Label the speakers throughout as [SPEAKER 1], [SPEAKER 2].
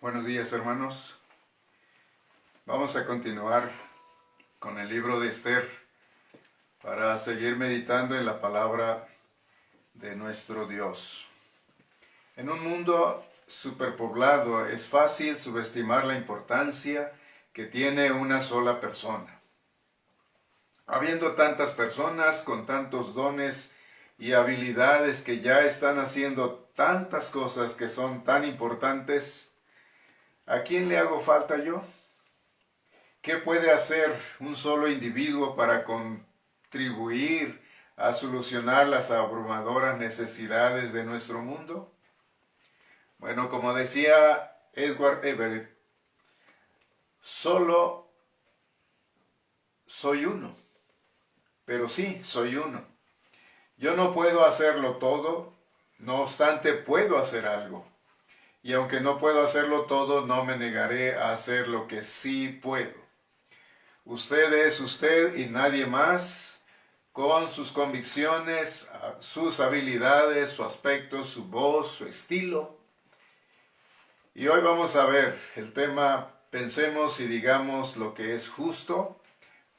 [SPEAKER 1] Buenos días, hermanos. Vamos a continuar con el libro de Esther para seguir meditando en la palabra de nuestro Dios. En un mundo superpoblado es fácil subestimar la importancia que tiene una sola persona. Habiendo tantas personas con tantos dones y habilidades que ya están haciendo tantas cosas que son tan importantes, ¿a quién le hago falta yo? ¿Qué puede hacer un solo individuo para contribuir a solucionar las abrumadoras necesidades de nuestro mundo? Bueno, como decía Edward Everett, solo soy uno, pero sí soy uno. Yo no puedo hacerlo todo, no obstante puedo hacer algo. Y aunque no puedo hacerlo todo, no me negaré a hacer lo que sí puedo. Usted es usted y nadie más, con sus convicciones, sus habilidades, su aspecto, su voz, su estilo. Y hoy vamos a ver el tema, pensemos y digamos lo que es justo,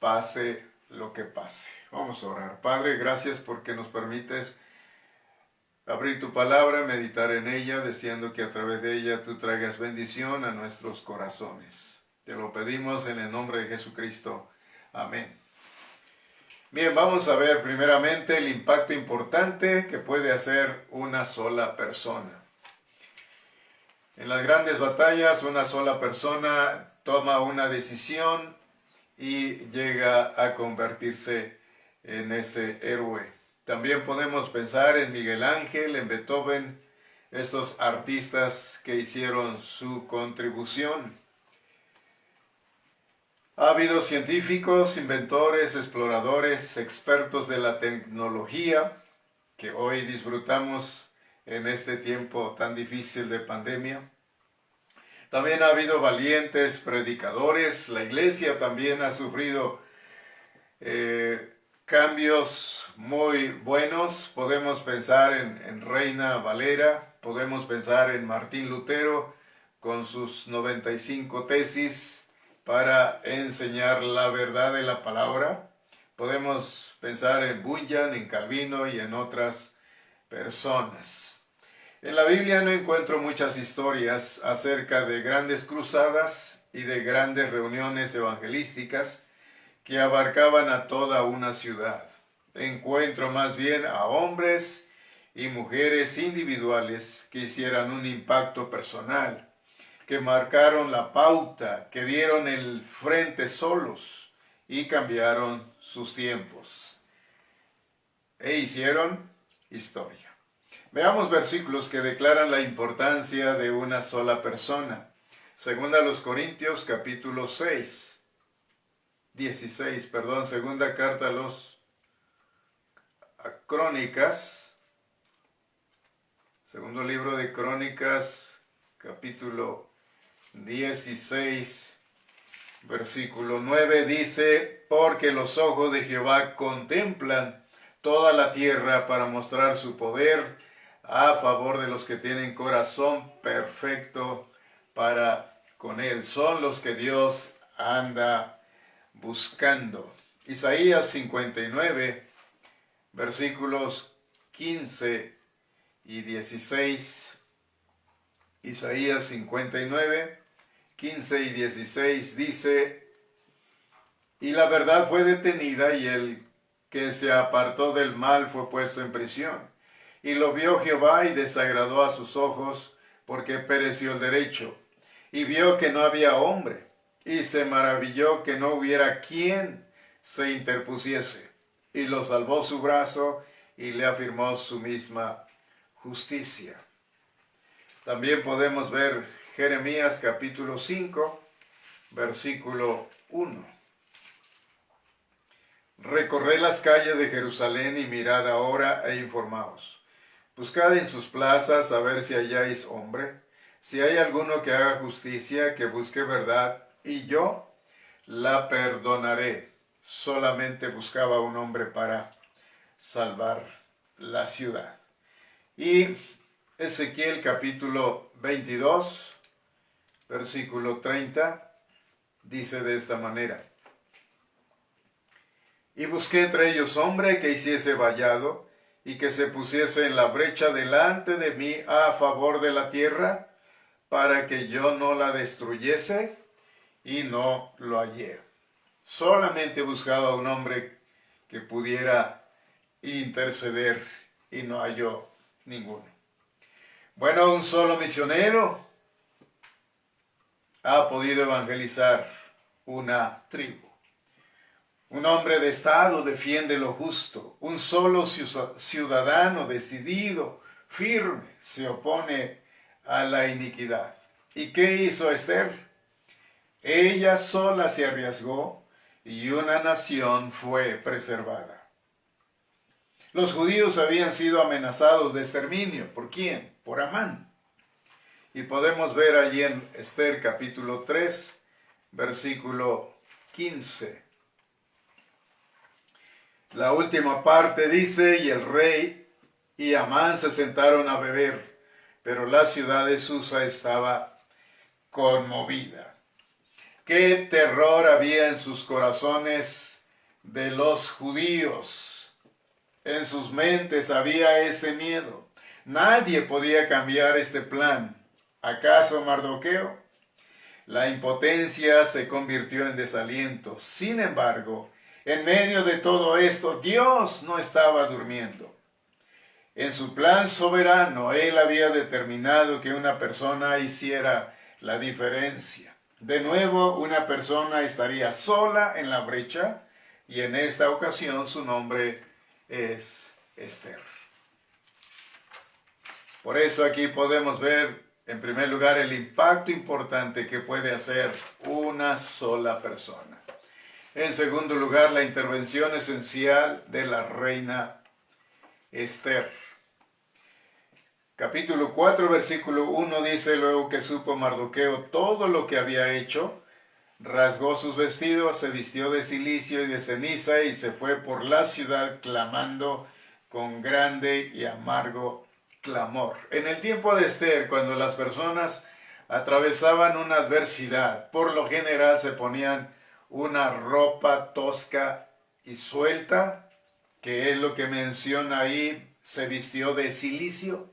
[SPEAKER 1] pase lo que pase. Vamos a orar. Padre, gracias porque nos permites abrir tu palabra, meditar en ella, deseando que a través de ella tú traigas bendición a nuestros corazones. Te lo pedimos en el nombre de Jesucristo. Amén. Bien, vamos a ver primeramente el impacto importante que puede hacer una sola persona. En las grandes batallas, una sola persona toma una decisión y llega a convertirse en ese héroe. También podemos pensar en Miguel Ángel, en Beethoven, estos artistas que hicieron su contribución. Ha habido científicos, inventores, exploradores, expertos de la tecnología que hoy disfrutamos en este tiempo tan difícil de pandemia. También ha habido valientes predicadores. La iglesia también ha sufrido cambios muy buenos. Podemos pensar en Reina Valera, podemos pensar en Martín Lutero con sus 95 tesis para enseñar la verdad de la palabra. Podemos pensar en Bunyan, en Calvino y en otras personas. En la Biblia no encuentro muchas historias acerca de grandes cruzadas y de grandes reuniones evangelísticas que abarcaban a toda una ciudad. Encuentro más bien a hombres y mujeres individuales que hicieran un impacto personal, que marcaron la pauta, que dieron el frente solos y cambiaron sus tiempos e hicieron historia. Veamos versículos que declaran la importancia de una sola persona. Segunda a los Corintios capítulo 16, segunda carta a los Crónicas, segundo libro de Crónicas, capítulo 16, versículo 9, dice: porque los ojos de Jehová contemplan toda la tierra para mostrar su poder a favor de los que tienen corazón perfecto para con él. Son los que Dios anda buscando. Isaías 59, versículos 15 y 16. Isaías 59, 15 y 16 dice: y la verdad fue detenida, y el que se apartó del mal fue puesto en prisión. Y lo vio Jehová y desagradó a sus ojos, porque pereció el derecho. Y vio que no había hombre, y se maravilló que no hubiera quien se interpusiese. Y lo salvó su brazo, y le afirmó su misma justicia. También podemos ver Jeremías capítulo 5, versículo 1. Recorred las calles de Jerusalén y mirad ahora e informaos. Buscad en sus plazas a ver si halláis hombre, si hay alguno que haga justicia, que busque verdad, y yo la perdonaré. Solamente buscaba un hombre para salvar la ciudad. Y Ezequiel capítulo 22, versículo 30, dice de esta manera: y busqué entre ellos hombre que hiciese vallado, y que se pusiese en la brecha delante de mí a favor de la tierra, para que yo no la destruyese, y no lo hallé. Solamente buscaba un hombre que pudiera interceder, y no halló ninguno. Bueno, un solo misionero ha podido evangelizar una tribu. Un hombre de Estado defiende lo justo. Un solo ciudadano decidido, firme, se opone a la iniquidad. ¿Y qué hizo Esther? Ella sola se arriesgó y una nación fue preservada. Los judíos habían sido amenazados de exterminio. ¿Por quién? Por Amán. Y podemos ver allí en Esther capítulo 3, versículo 15. La última parte dice: y el rey y Amán se sentaron a beber, pero la ciudad de Susa estaba conmovida. Qué terror había en sus corazones de los judíos. En sus mentes había ese miedo. Nadie podía cambiar este plan. ¿Acaso Mardoqueo? La impotencia se convirtió en desaliento. Sin embargo, en medio de todo esto, Dios no estaba durmiendo. En su plan soberano, Él había determinado que una persona hiciera la diferencia. De nuevo, una persona estaría sola en la brecha, y en esta ocasión su nombre es Esther. Por eso aquí podemos ver, en primer lugar, el impacto importante que puede hacer una sola persona. En segundo lugar, la intervención esencial de la reina Esther. Capítulo 4, versículo 1 dice: luego que supo Mardoqueo todo lo que había hecho, rasgó sus vestidos, se vistió de cilicio y de ceniza y se fue por la ciudad clamando con grande y amargo clamor. En el tiempo de Esther, cuando las personas atravesaban una adversidad, por lo general se ponían una ropa tosca y suelta, que es lo que menciona ahí: se vistió de cilicio.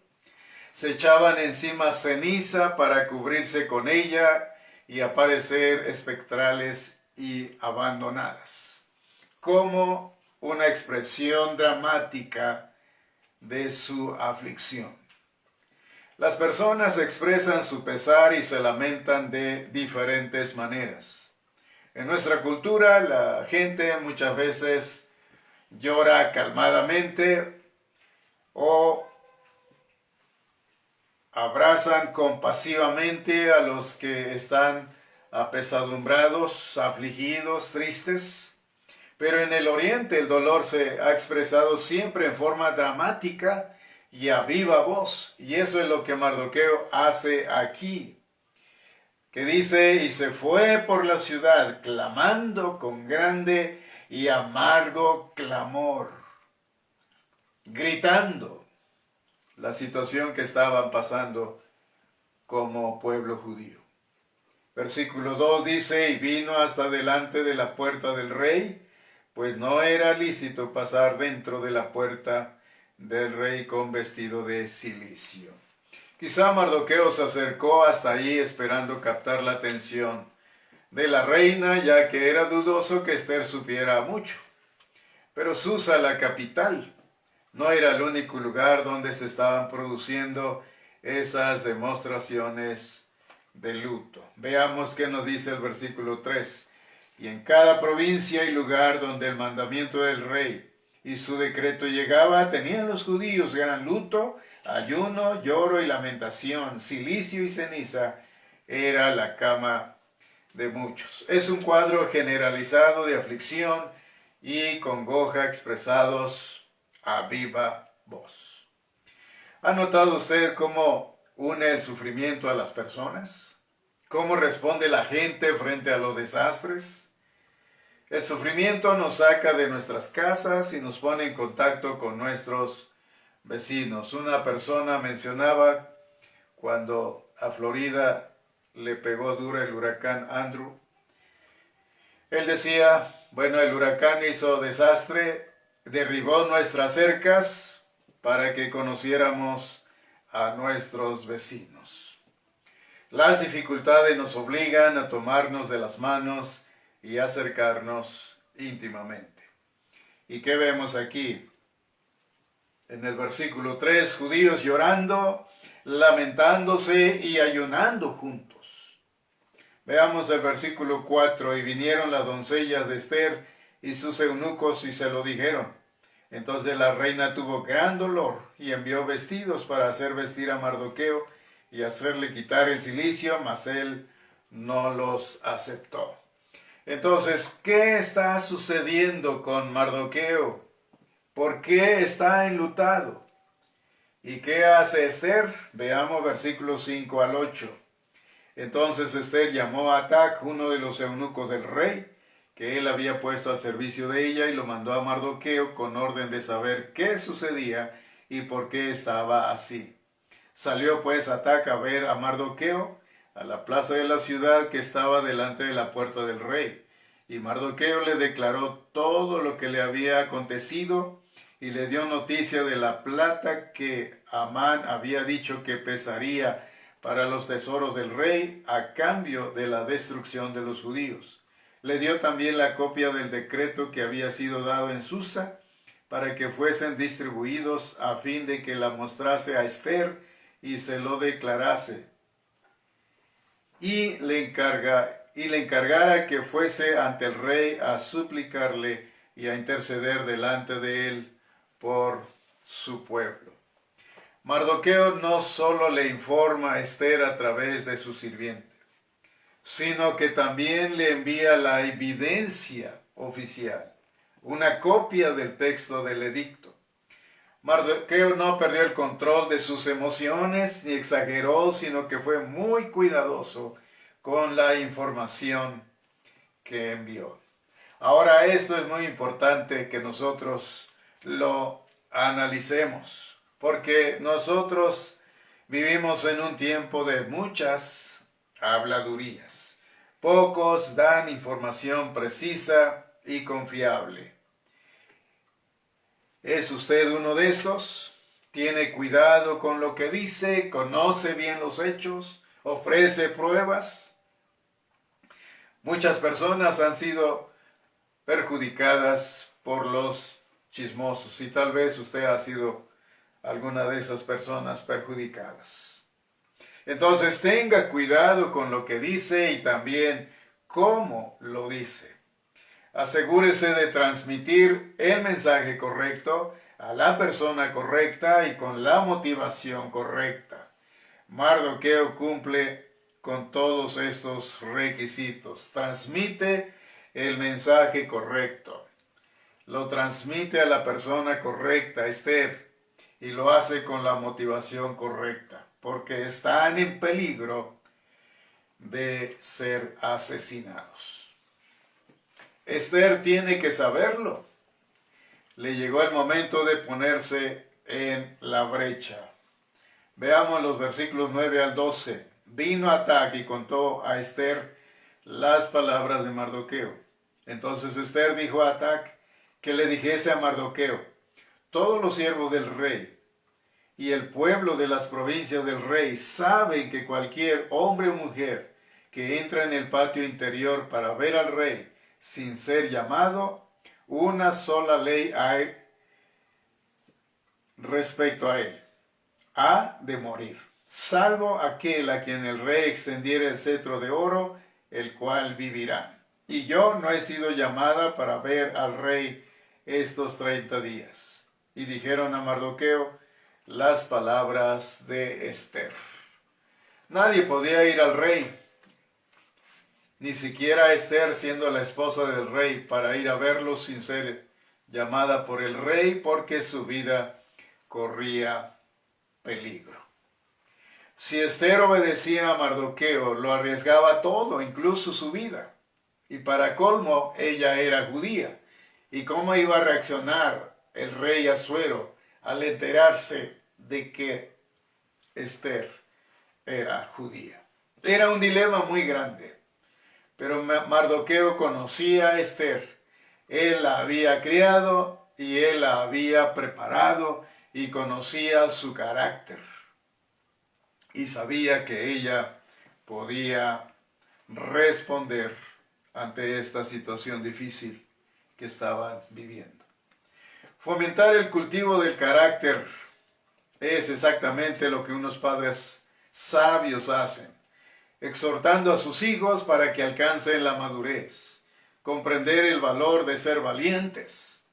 [SPEAKER 1] Se echaban encima ceniza para cubrirse con ella y aparecer espectrales y abandonadas, como una expresión dramática de su aflicción. Las personas expresan su pesar y se lamentan de diferentes maneras. En nuestra cultura, la gente muchas veces llora calmadamente o abrazan compasivamente a los que están apesadumbrados, afligidos, tristes. Pero en el Oriente el dolor se ha expresado siempre en forma dramática y a viva voz. Y eso es lo que Mardoqueo hace aquí, que dice: y se fue por la ciudad clamando con grande y amargo clamor, gritando la situación que estaban pasando como pueblo judío. Versículo 2 dice: y vino hasta delante de la puerta del rey, pues no era lícito pasar dentro de la puerta del rey con vestido de cilicio. Quizá Mardoqueo se acercó hasta allí esperando captar la atención de la reina, ya que era dudoso que Esther supiera mucho. Pero Susa, la capital, no era el único lugar donde se estaban produciendo esas demostraciones de luto. Veamos qué nos dice el versículo 3. Y en cada provincia y lugar donde el mandamiento del rey y su decreto llegaba, tenían los judíos gran luto, ayuno, lloro y lamentación, cilicio y ceniza era la cama de muchos. Es un cuadro generalizado de aflicción y congoja expresados a viva voz. ¿Ha notado usted cómo une el sufrimiento a las personas? ¿Cómo responde la gente frente a los desastres? El sufrimiento nos saca de nuestras casas y nos pone en contacto con nuestros vecinos. Una persona mencionaba cuando a Florida le pegó duro el huracán Andrew. Él decía, bueno, el huracán hizo desastre, derribó nuestras cercas para que conociéramos a nuestros vecinos. Las dificultades nos obligan a tomarnos de las manos y acercarnos íntimamente. ¿Y qué vemos aquí? En el versículo 3, judíos llorando, lamentándose y ayunando juntos. Veamos el versículo 4, y vinieron las doncellas de Esther y sus eunucos y se lo dijeron. Entonces la reina tuvo gran dolor y envió vestidos para hacer vestir a Mardoqueo y hacerle quitar el cilicio, mas él no los aceptó. Entonces, ¿qué está sucediendo con Mardoqueo? ¿Por qué está enlutado? ¿Y qué hace Esther? Veamos versículos 5 al 8. Entonces Esther llamó a Atac, uno de los eunucos del rey, que él había puesto al servicio de ella, y lo mandó a Mardoqueo con orden de saber qué sucedía y por qué estaba así. Salió pues Atac a ver a Mardoqueo a la plaza de la ciudad que estaba delante de la puerta del rey. Y Mardoqueo le declaró todo lo que le había acontecido y le dio noticia de la plata que Amán había dicho que pesaría para los tesoros del rey a cambio de la destrucción de los judíos. Le dio también la copia del decreto que había sido dado en Susa para que fuesen distribuidos a fin de que la mostrase a Esther y se lo declarase. Y le encargara que fuese ante el rey a suplicarle y a interceder delante de él por su pueblo. Mardoqueo no solo le informa a Esther a través de su sirviente, sino que también le envía la evidencia oficial, una copia del texto del edicto. Mardoqueo no perdió el control de sus emociones ni exageró, sino que fue muy cuidadoso con la información que envió. Ahora, esto es muy importante que nosotros lo analicemos, porque nosotros vivimos en un tiempo de muchas habladurías. Pocos dan información precisa y confiable. ¿Es usted uno de estos? ¿Tiene cuidado con lo que dice? ¿Conoce bien los hechos? ¿Ofrece pruebas? Muchas personas han sido perjudicadas por los chismosos y tal vez usted ha sido alguna de esas personas perjudicadas. Entonces tenga cuidado con lo que dice y también cómo lo dice. Asegúrese de transmitir el mensaje correcto a la persona correcta y con la motivación correcta. Mardoqueo cumple con todos estos requisitos. Transmite el mensaje correcto. Lo transmite a la persona correcta, Esther, y lo hace con la motivación correcta, porque están en peligro de ser asesinados. Esther tiene que saberlo. Le llegó el momento de ponerse en la brecha. Veamos los versículos 9 al 12. Vino Atac y contó a Esther las palabras de Mardoqueo. Entonces Esther dijo a Atac que le dijese a Mardoqueo: todos los siervos del rey y el pueblo de las provincias del rey saben que cualquier hombre o mujer que entra en el patio interior para ver al rey sin ser llamado, una sola ley hay respecto a él: ha de morir, salvo aquel a quien el rey extendiera el cetro de oro, el cual vivirá. Y yo no he sido llamada para ver al rey estos 30 días. Y dijeron a Mardoqueo las palabras de Esther. Nadie podía ir al rey, ni siquiera Esther, siendo la esposa del rey, para ir a verlo sin ser llamada por el rey, porque su vida corría peligro. Si Esther obedecía a Mardoqueo, lo arriesgaba todo, incluso su vida. Y para colmo, ella era judía. ¿Y cómo iba a reaccionar el rey Asuero al enterarse de que Esther era judía? Era un dilema muy grande, pero Mardoqueo conocía a Esther. Él la había criado y él la había preparado y conocía su carácter. Y sabía que ella podía responder ante esta situación difícil que estaban viviendo. Fomentar el cultivo del carácter es exactamente lo que unos padres sabios hacen, exhortando a sus hijos para que alcancen la madurez, comprender el valor de ser valientes,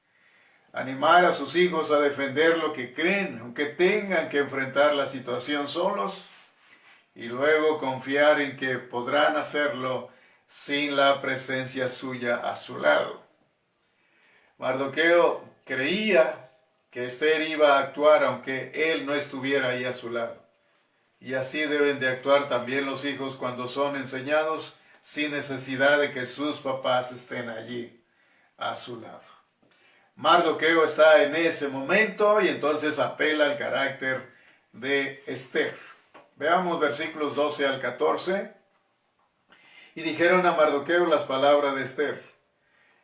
[SPEAKER 1] animar a sus hijos a defender lo que creen, aunque tengan que enfrentar la situación solos, y luego confiar en que podrán hacerlo sin la presencia suya a su lado. Mardoqueo creía que Esther iba a actuar aunque él no estuviera ahí a su lado. Y así deben de actuar también los hijos cuando son enseñados sin necesidad de que sus papás estén allí a su lado. Mardoqueo está en ese momento y entonces apela al carácter de Esther. Veamos versículos 12 al 14. Y dijeron a Mardoqueo las palabras de Esther.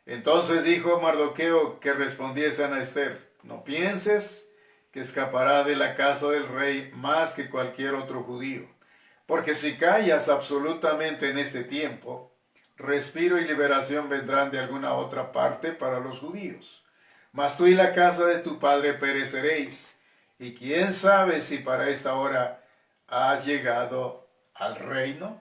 [SPEAKER 1] Entonces dijo Mardoqueo que respondiesen a Esther: no pienses que escapará de la casa del rey más que cualquier otro judío, porque si callas absolutamente en este tiempo, respiro y liberación vendrán de alguna otra parte para los judíos. Mas tú y la casa de tu padre pereceréis, y quién sabe si para esta hora has llegado al reino.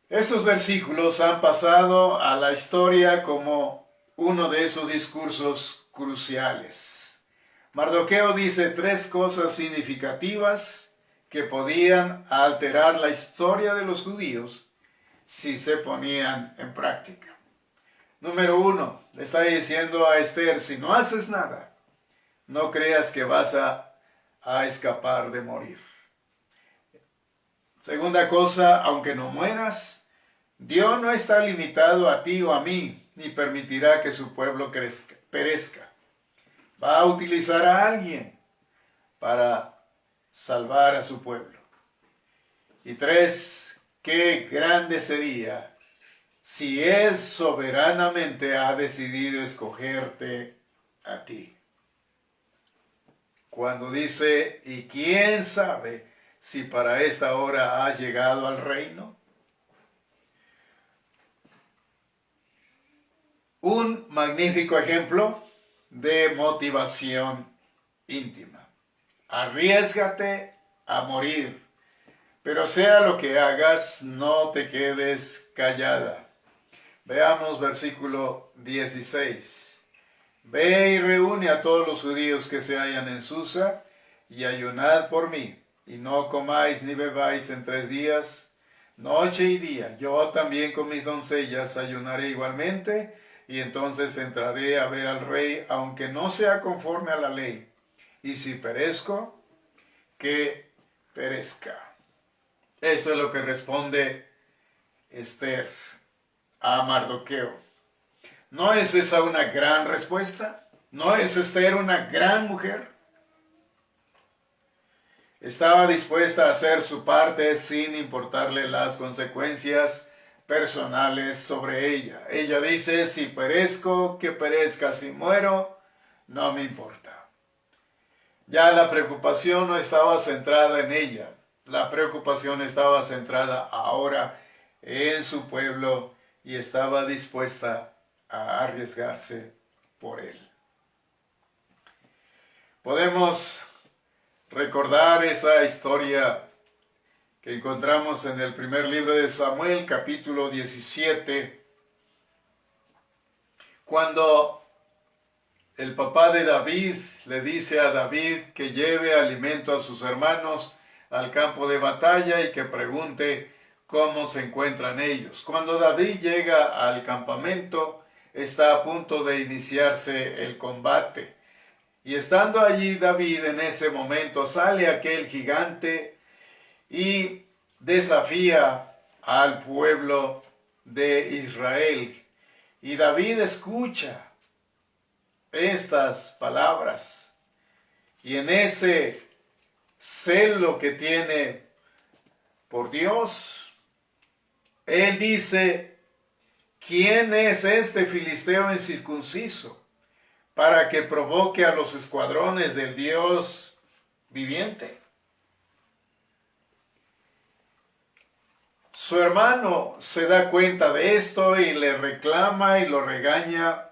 [SPEAKER 1] Estos versículos han pasado a la historia como uno de esos discursos cruciales. Mardoqueo dice tres cosas significativas que podían alterar la historia de los judíos si se ponían en práctica. Número 1, le está diciendo a Esther: si no haces nada, no creas que vas a escapar de morir. Segunda cosa, aunque no mueras, Dios no está limitado a ti o a mí, ni permitirá que su pueblo perezca. Va a utilizar a alguien para salvar a su pueblo. Y 3, qué grande sería si Él soberanamente ha decidido escogerte a ti. Cuando dice: ¿y quién sabe si para esta hora has llegado al reino? Un magnífico ejemplo de motivación íntima. Arriésgate a morir, pero sea lo que hagas, no te quedes callada. Veamos versículo 16. Ve y reúne a todos los judíos que se hallan en Susa, y ayunad por mí, y no comáis ni bebáis en 3 días, noche y día. Yo también con mis doncellas ayunaré igualmente, y entonces entraré a ver al rey, aunque no sea conforme a la ley. Y si perezco, que perezca. Esto es lo que responde Esther a Mardoqueo. ¿No es esa una gran respuesta? ¿No es Esther una gran mujer? Estaba dispuesta a hacer su parte sin importarle las consecuencias personales sobre ella. Ella dice: si perezco, que perezca; si muero, no me importa. Ya la preocupación no estaba centrada en ella. La preocupación estaba centrada ahora en su pueblo y estaba dispuesta a arriesgarse por él. Podemos recordar esa historia que encontramos en el primer libro de Samuel, capítulo 17, cuando el papá de David le dice a David que lleve alimento a sus hermanos al campo de batalla y que pregunte cómo se encuentran ellos. Cuando David llega al campamento, está a punto de iniciarse el combate. Y estando allí David, en ese momento sale aquel gigante y desafía al pueblo de Israel. Y David escucha estas palabras. Y en ese celo que tiene por Dios. Él dice, ¿quién es este filisteo incircunciso para que provoque a los escuadrones del Dios viviente? Su hermano se da cuenta de esto y le reclama y lo regaña,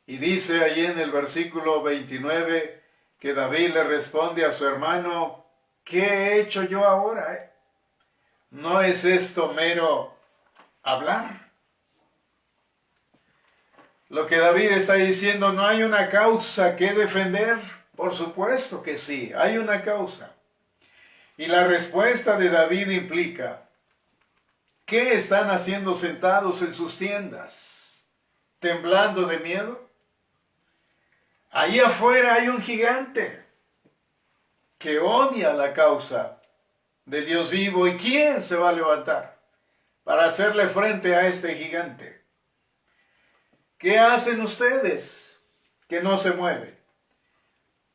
[SPEAKER 1] y dice allí en el versículo 29 que David le responde a su hermano, ¿qué he hecho yo ahora? ¿No es esto mero hablar? Lo que David está diciendo, ¿no hay una causa que defender? Por supuesto que sí, hay una causa. Y la respuesta de David implica, ¿qué están haciendo sentados en sus tiendas? ¿Temblando de miedo? Allí afuera hay un gigante que odia la causa de Dios vivo. ¿Y quién se va a levantar para hacerle frente a este gigante? ¿Qué hacen ustedes que no se mueven?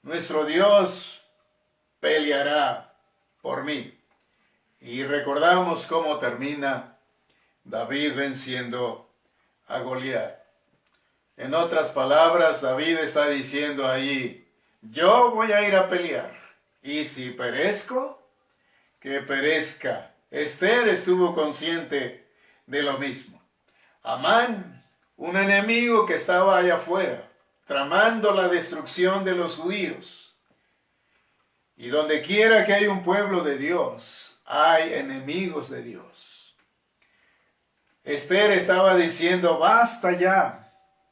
[SPEAKER 1] Nuestro Dios peleará por mí. Y recordamos cómo termina David venciendo a Goliat. En otras palabras, David está diciendo ahí, yo voy a ir a pelear. Y si perezco, que perezca. Esther estuvo consciente de lo mismo. Amán, un enemigo que estaba allá afuera, tramando la destrucción de los judíos. Y donde quiera que hay un pueblo de Dios, hay enemigos de Dios. Esther estaba diciendo, basta ya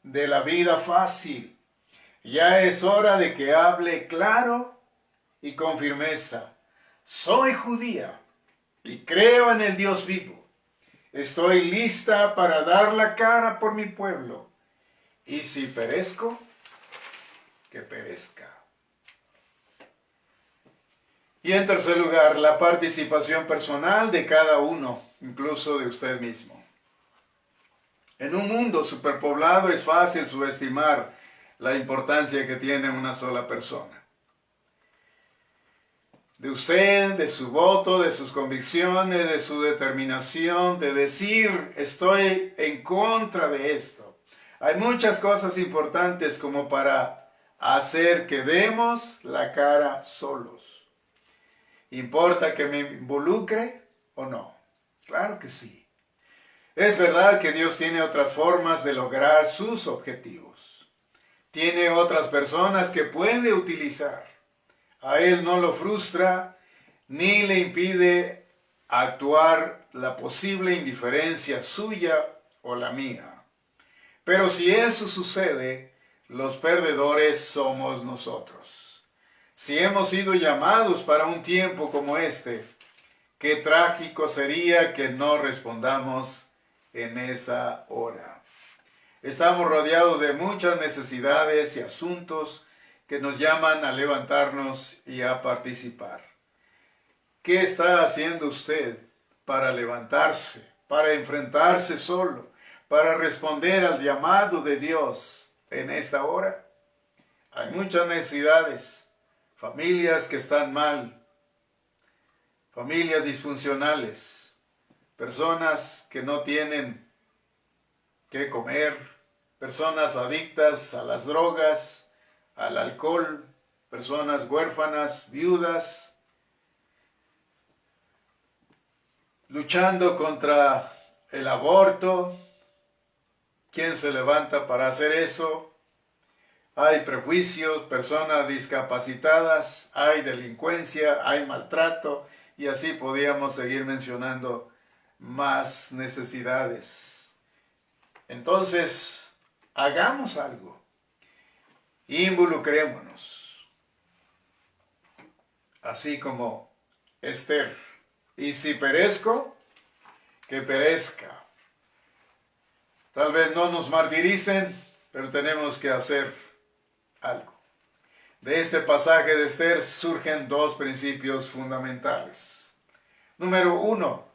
[SPEAKER 1] de la vida fácil. Ya es hora de que hable claro y con firmeza. Soy judía y creo en el Dios vivo. Estoy lista para dar la cara por mi pueblo. Y si perezco, que perezca. Y en tercer lugar, la participación personal de cada uno, incluso de usted mismo. En un mundo superpoblado es fácil subestimar la importancia que tiene una sola persona. De usted, de su voto, de sus convicciones, de su determinación, de decir, estoy en contra de esto. Hay muchas cosas importantes como para hacer que demos la cara solos. ¿Importa que me involucre o no? Claro que sí. Es verdad que Dios tiene otras formas de lograr sus objetivos. Tiene otras personas que puede utilizar. A Él no lo frustra ni le impide actuar la posible indiferencia suya o la mía. Pero si eso sucede, los perdedores somos nosotros. Si hemos sido llamados para un tiempo como este, qué trágico sería que no respondamos en esa hora. Estamos rodeados de muchas necesidades y asuntos que nos llaman a levantarnos y a participar. ¿Qué está haciendo usted para levantarse, para enfrentarse solo, para responder al llamado de Dios en esta hora? Hay muchas necesidades, familias que están mal, familias disfuncionales, personas que no tienen qué comer, personas adictas a las drogas, al alcohol, personas huérfanas, viudas, luchando contra el aborto. ¿Quién se levanta para hacer eso? Hay prejuicios, personas discapacitadas, hay delincuencia, hay maltrato, y así podíamos seguir mencionando más necesidades. Entonces, hagamos algo. Involucrémonos. Así como Esther. Y si perezco, que perezca. Tal vez no nos martiricen, pero tenemos que hacer algo. De este pasaje de Esther surgen dos principios fundamentales. Número 1.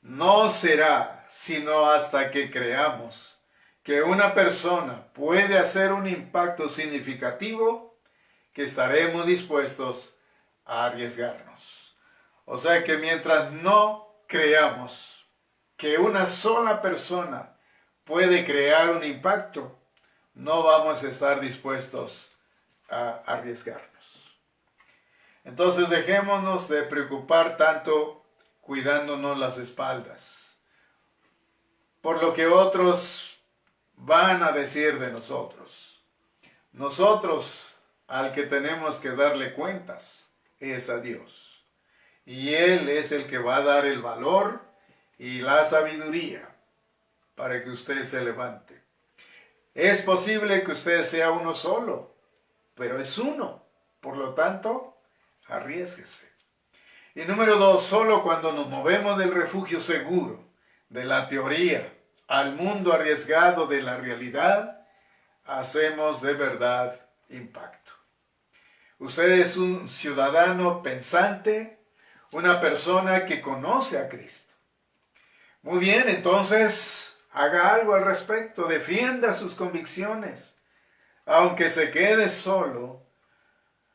[SPEAKER 1] No será sino hasta que creamos que una persona puede hacer un impacto significativo que estaremos dispuestos a arriesgarnos. O sea que mientras no creamos que una sola persona puede crear un impacto, no vamos a estar dispuestos a arriesgarnos. Entonces dejémonos de preocupar tanto cuidándonos las espaldas por lo que otros van a decir de nosotros. Nosotros al que tenemos que darle cuentas es a Dios. Y Él es el que va a dar el valor y la sabiduría para que usted se levante. Es posible que usted sea uno solo, pero es uno. Por lo tanto, arriésguese. Y número 2, solo cuando nos movemos del refugio seguro, de la teoría, al mundo arriesgado de la realidad, hacemos de verdad impacto. Usted es un ciudadano pensante, una persona que conoce a Cristo. Muy bien, entonces haga algo al respecto, defienda sus convicciones. Aunque se quede solo,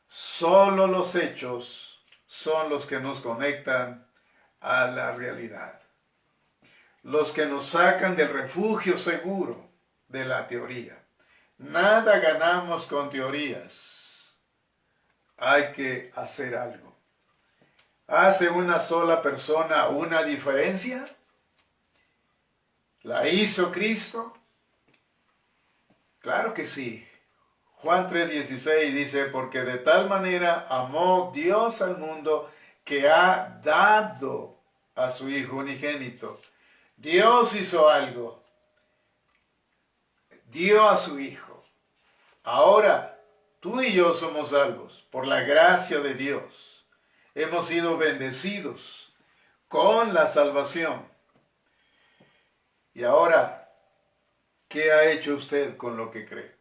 [SPEAKER 1] solo los hechos son los que nos conectan a la realidad. Los que nos sacan del refugio seguro de la teoría. Nada ganamos con teorías. Hay que hacer algo. ¿Hace una sola persona una diferencia? ¿La hizo Cristo? Claro que sí. Juan 3:16 dice, porque de tal manera amó Dios al mundo que ha dado a su Hijo unigénito. Dios hizo algo. Dio a su Hijo. Ahora, tú y yo somos salvos por la gracia de Dios. Hemos sido bendecidos con la salvación. Y ahora, ¿qué ha hecho usted con lo que cree?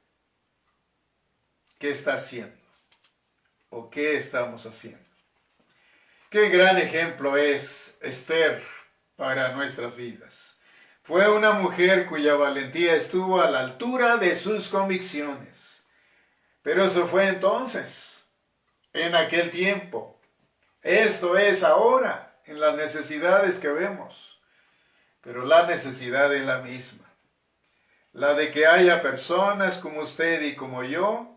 [SPEAKER 1] ¿Qué está haciendo? ¿O qué estamos haciendo? Qué gran ejemplo es Esther para nuestras vidas. Fue una mujer cuya valentía estuvo a la altura de sus convicciones. Pero eso fue entonces, en aquel tiempo. Esto es ahora, en las necesidades que vemos. Pero la necesidad es la misma. La de que haya personas como usted y como yo,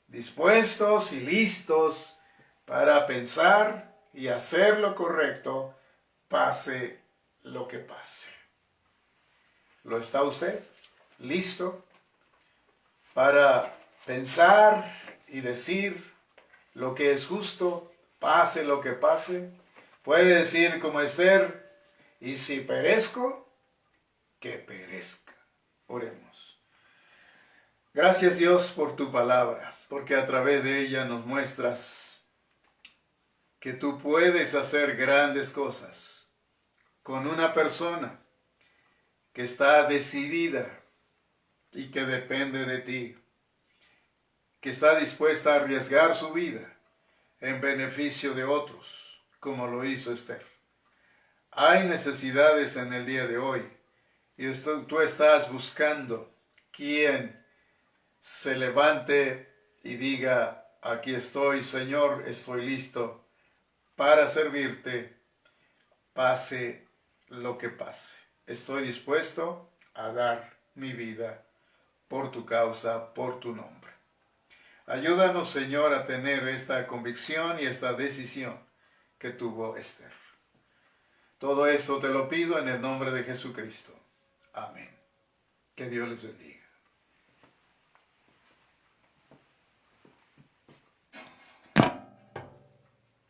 [SPEAKER 1] dispuestos y listos para pensar y hacer lo correcto, pase lo que pase. ¿Lo está usted? ¿Listo para pensar y decir lo que es justo, pase lo que pase? Puede decir como Esther, y si perezco, que perezca. Oremos. Gracias Dios por tu palabra, porque a través de ella nos muestras que tú puedes hacer grandes cosas con una persona que está decidida y que depende de ti, que está dispuesta a arriesgar su vida en beneficio de otros, como lo hizo Esther. Hay necesidades en el día de hoy y tú estás buscando quien se levante y diga, aquí estoy, Señor, estoy listo para servirte, pase lo que pase. Estoy dispuesto a dar mi vida por tu causa, por tu nombre. Ayúdanos, Señor, a tener esta convicción y esta decisión que tuvo Esther. Todo esto te lo pido en el nombre de Jesucristo. Amén. Que Dios les bendiga.